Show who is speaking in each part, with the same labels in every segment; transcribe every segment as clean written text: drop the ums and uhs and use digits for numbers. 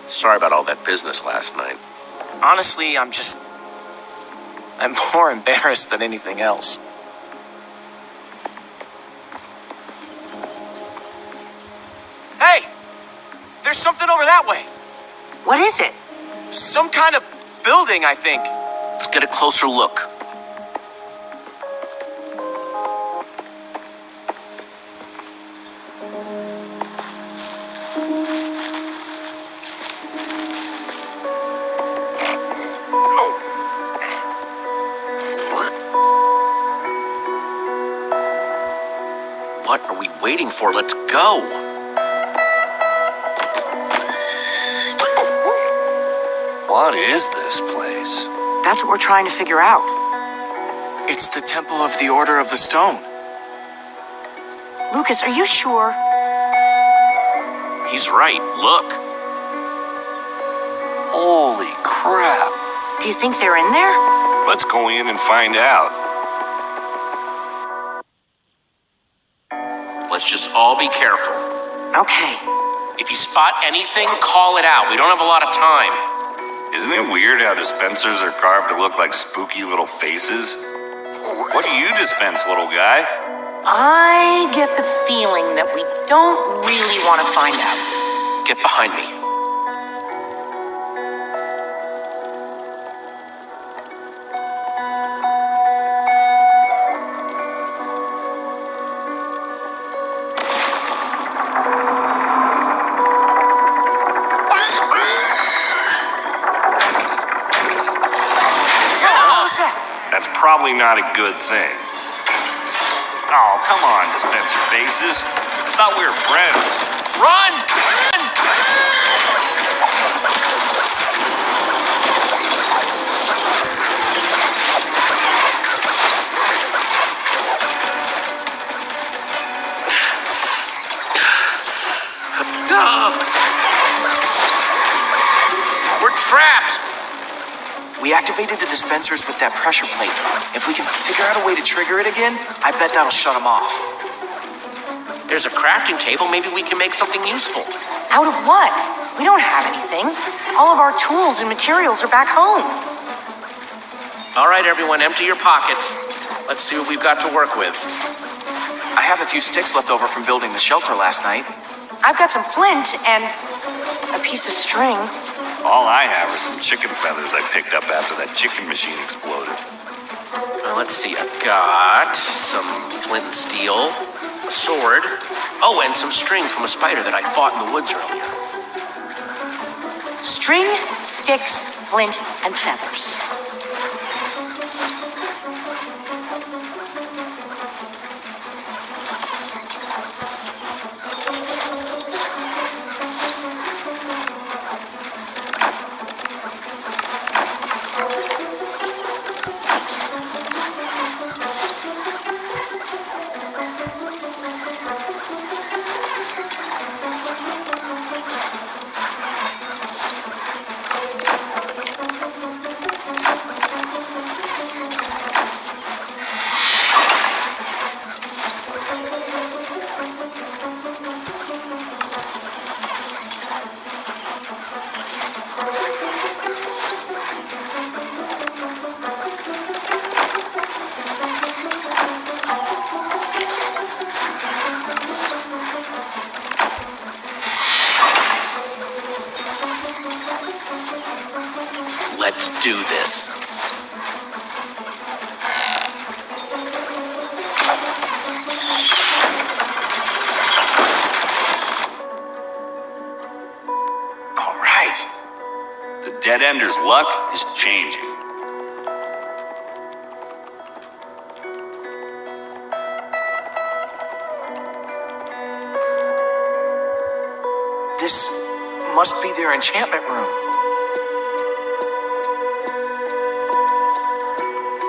Speaker 1: Sorry about all that business last night.
Speaker 2: Honestly, I'm more embarrassed than anything else. Hey! There's something over that way.
Speaker 3: What is it?
Speaker 2: Some kind of building, I think.
Speaker 1: Let's get a closer look. What are we waiting for? Let's go!
Speaker 4: What is this place?
Speaker 3: That's what we're trying to figure out.
Speaker 2: It's the Temple of the Order of the Stone.
Speaker 3: Lucas, are you sure?
Speaker 1: He's right. Look.
Speaker 4: Holy crap.
Speaker 3: Do you think they're in there?
Speaker 4: Let's go in and find out.
Speaker 1: Let's just all be careful.
Speaker 3: Okay.
Speaker 1: If you spot anything, call it out. We don't have a lot of time.
Speaker 4: Isn't it weird how dispensers are carved to look like spooky little faces? What do you dispense, little guy?
Speaker 3: I get the feeling that we don't really want to find out.
Speaker 1: Get behind me.
Speaker 4: That's probably not a good thing. Oh, come on, dispenser faces. I thought we were friends.
Speaker 1: Run! We're trapped!
Speaker 2: We activated the dispensers with that pressure plate. If we can figure out a way to trigger it again, I bet that'll shut them off.
Speaker 1: There's a crafting table. Maybe we can make something useful.
Speaker 3: Out of what? We don't have anything. All of our tools and materials are back home.
Speaker 1: All right, everyone, empty your pockets. Let's see what we've got to work with.
Speaker 2: I have a few sticks left over from building the shelter last night.
Speaker 3: I've got some flint and a piece of string.
Speaker 4: All I have are some chicken feathers I picked up after that chicken machine exploded.
Speaker 1: Let's see, I've got some flint and steel, a sword, oh, and some string from a spider that I fought in the woods earlier.
Speaker 3: String, sticks, flint, and feathers.
Speaker 1: Let's do this.
Speaker 2: All right.
Speaker 4: The Dead Ender's luck is changing.
Speaker 2: This must be their enchantment room.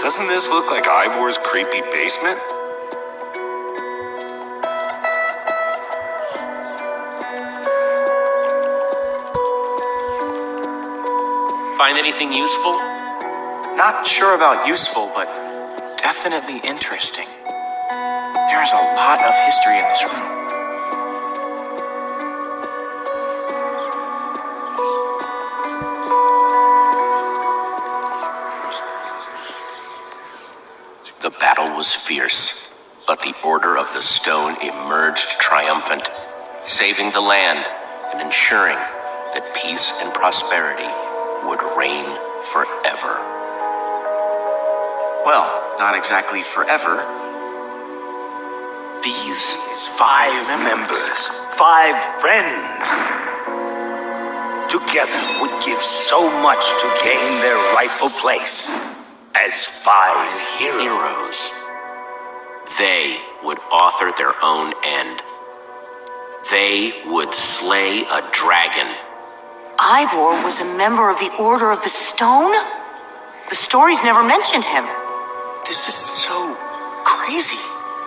Speaker 4: Doesn't this look like Ivor's creepy basement?
Speaker 1: Find anything useful?
Speaker 2: Not sure about useful, but definitely interesting. There's a lot of history in this room.
Speaker 1: was fierce, but the Order of the Stone emerged triumphant, saving the land and ensuring that peace and prosperity would reign forever.
Speaker 2: Well, not exactly forever.
Speaker 5: These 5 members, 5 friends, together would give so much to gain their rightful place as 5 heroes.
Speaker 1: They would author their own end. They would slay a dragon.
Speaker 3: Ivor was a member of the Order of the Stone? The stories never mentioned him.
Speaker 2: This is so crazy.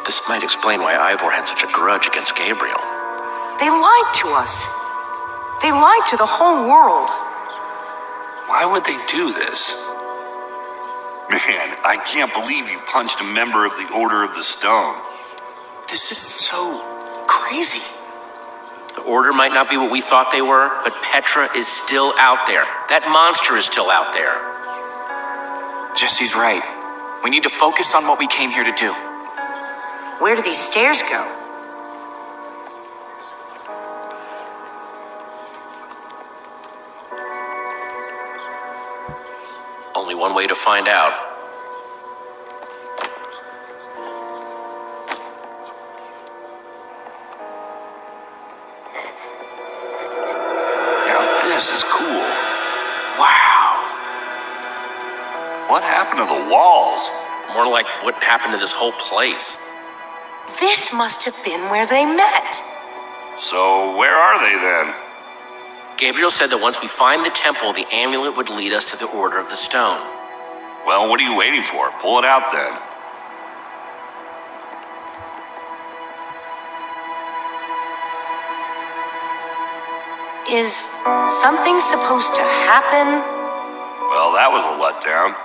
Speaker 1: This might explain why Ivor had such a grudge against Gabriel.
Speaker 3: They lied to us. They lied to the whole world.
Speaker 4: Why would they do this? Man, I can't believe you punched a member of the Order of the Stone.
Speaker 2: This is so crazy.
Speaker 1: The Order might not be what we thought they were, but Petra is still out there. That monster is still out there.
Speaker 2: Jesse's right. We need to focus on what we came here to do.
Speaker 3: Where do these stairs go?
Speaker 1: Only one way to find out.
Speaker 4: Now this is cool.
Speaker 2: Wow.
Speaker 4: What happened to the walls?
Speaker 1: More like what happened to this whole place.
Speaker 3: This must have been where they met.
Speaker 4: So where are they then?
Speaker 1: Gabriel said that once we find the temple, the amulet would lead us to the Order of the Stone.
Speaker 4: Well, what are you waiting for? Pull it out then.
Speaker 3: Is something supposed to happen?
Speaker 4: Well, that was a letdown.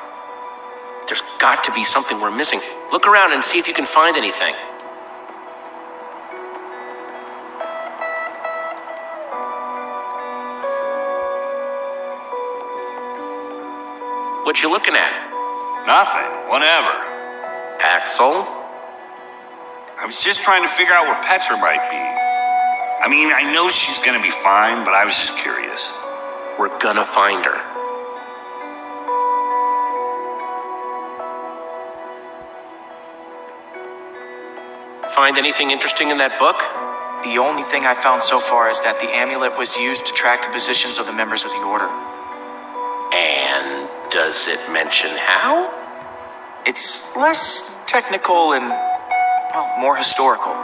Speaker 1: There's got to be something we're missing. Look around and see if you can find anything. What you looking at?
Speaker 4: Nothing. Whatever.
Speaker 1: Axel?
Speaker 4: I was just trying to figure out where Petra might be. I mean, I know she's gonna be fine, but I was just curious.
Speaker 1: We're gonna find her. Find anything interesting in that book?
Speaker 2: The only thing I found so far is that the amulet was used to track the positions of the members of the Order.
Speaker 1: And does it mention how?
Speaker 2: It's less technical and, well, more historical.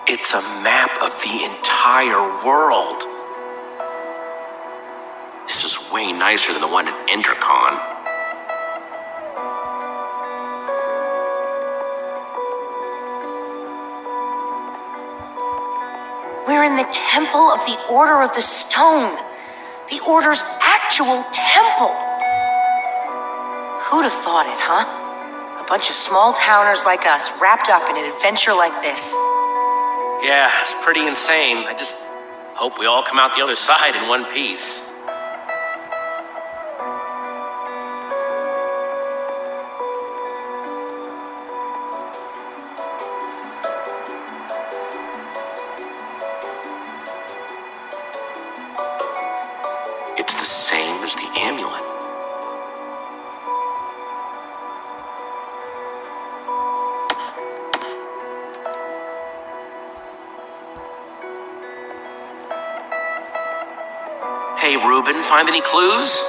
Speaker 1: It's a map of the entire world. This is way nicer than the one at Endercon.
Speaker 3: We're in the temple of the Order of the Stone. The Order's actual temple. Who'd have thought it, huh? A bunch of small-towners like us wrapped up in an adventure like this.
Speaker 1: Yeah, it's pretty insane. I just hope we all come out the other side in one piece. It's the same as the amulet. Hey, Reuben, find any clues?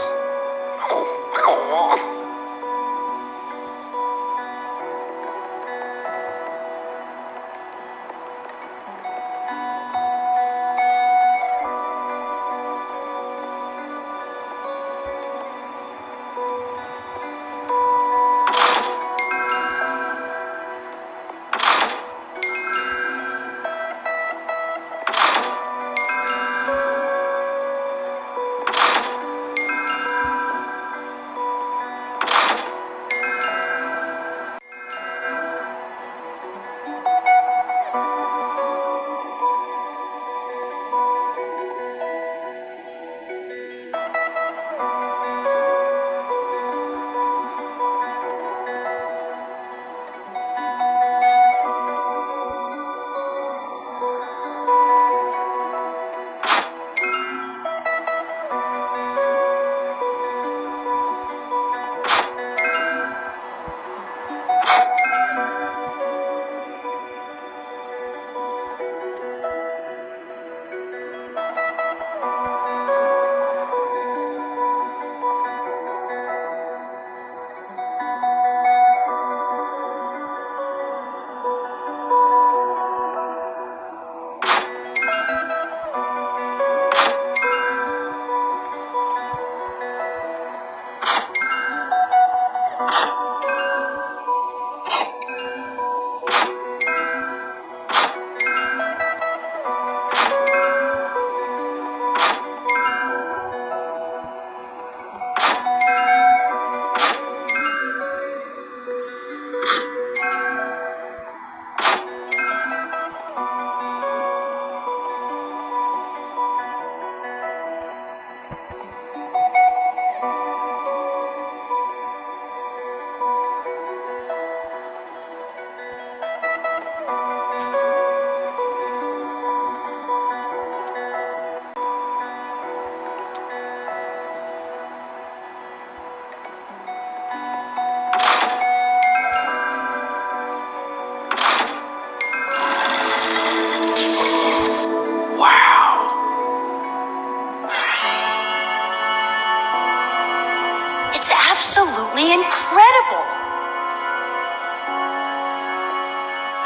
Speaker 3: simply incredible.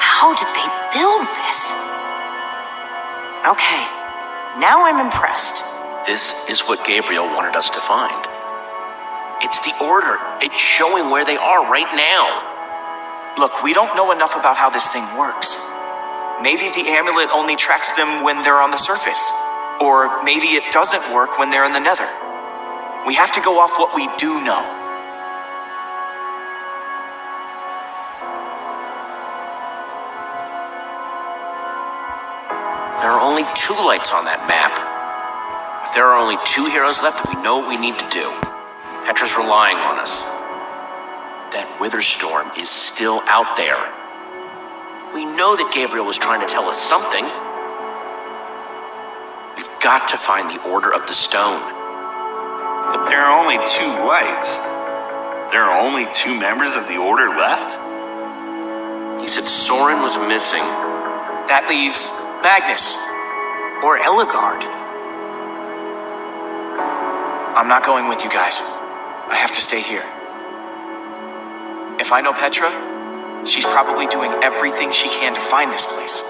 Speaker 3: How did they build this? Okay, now I'm impressed.
Speaker 1: This is what Gabriel wanted us to find. It's the Order. It's showing where they are right now.
Speaker 2: Look, we don't know enough about how this thing works. Maybe the amulet only tracks them when they're on the surface. Or maybe it doesn't work when they're in the Nether. We have to go off what we do know.
Speaker 1: There are only 2 lights on that map. If there are only 2 heroes left, we know what we need to do. Petra's relying on us. That Wither Storm is still out there. We know that Gabriel was trying to tell us something. We've got to find the Order of the Stone.
Speaker 4: But there are only 2 lights. There are only 2 members of the Order left?
Speaker 1: He said Soren was missing.
Speaker 2: That leaves Magnus.
Speaker 3: Or Eligard.
Speaker 2: I'm not going with you guys. I have to stay here. If I know Petra, she's probably doing everything she can to find this place.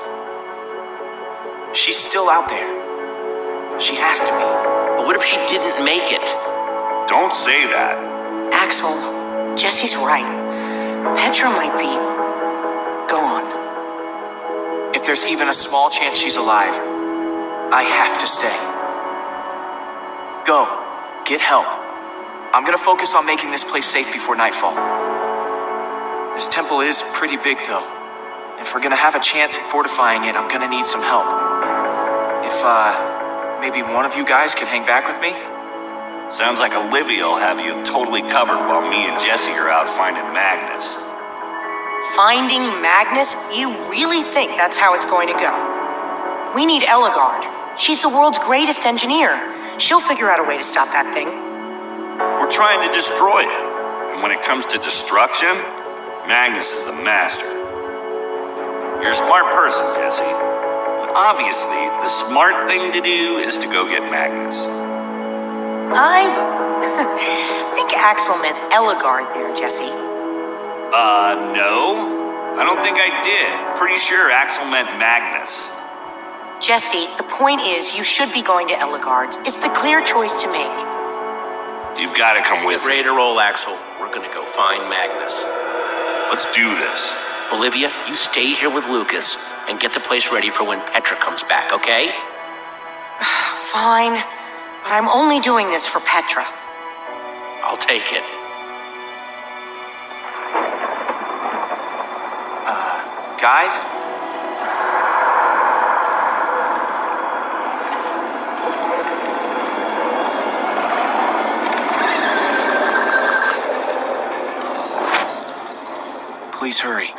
Speaker 2: She's still out there. She has to be.
Speaker 1: But what if she didn't make it?
Speaker 4: Don't say that.
Speaker 3: Axel, Jesse's right. Petra might be gone.
Speaker 2: If there's even a small chance she's alive, I have to stay. Go. Get help. I'm gonna focus on making this place safe before nightfall. This temple is pretty big, though. If we're gonna have a chance at fortifying it, I'm gonna need some help. If, maybe one of you guys could hang back with me?
Speaker 4: Sounds like Olivia will have you totally covered while me and Jesse are out finding Magnus.
Speaker 3: Finding Magnus? You really think that's how it's going to go? We need Eligard. She's the world's greatest engineer. She'll figure out a way to stop that thing.
Speaker 4: We're trying to destroy it. And when it comes to destruction, Magnus is the master. You're a smart person, Jesse. But obviously, the smart thing to do is to go get Magnus.
Speaker 3: I think Axel meant Eligard there, Jesse.
Speaker 4: No. I don't think I did. Pretty sure Axel meant Magnus.
Speaker 3: Jesse, the point is, you should be going to Eligard's. It's the clear choice to make.
Speaker 4: You've got to come with me.
Speaker 1: Ready to roll, Axel. We're gonna go find Magnus.
Speaker 4: Let's do this.
Speaker 1: Olivia, you stay here with Lucas and get the place ready for when Petra comes back, okay?
Speaker 3: Fine, but I'm only doing this for Petra.
Speaker 1: I'll take it.
Speaker 2: Guys? Please hurry.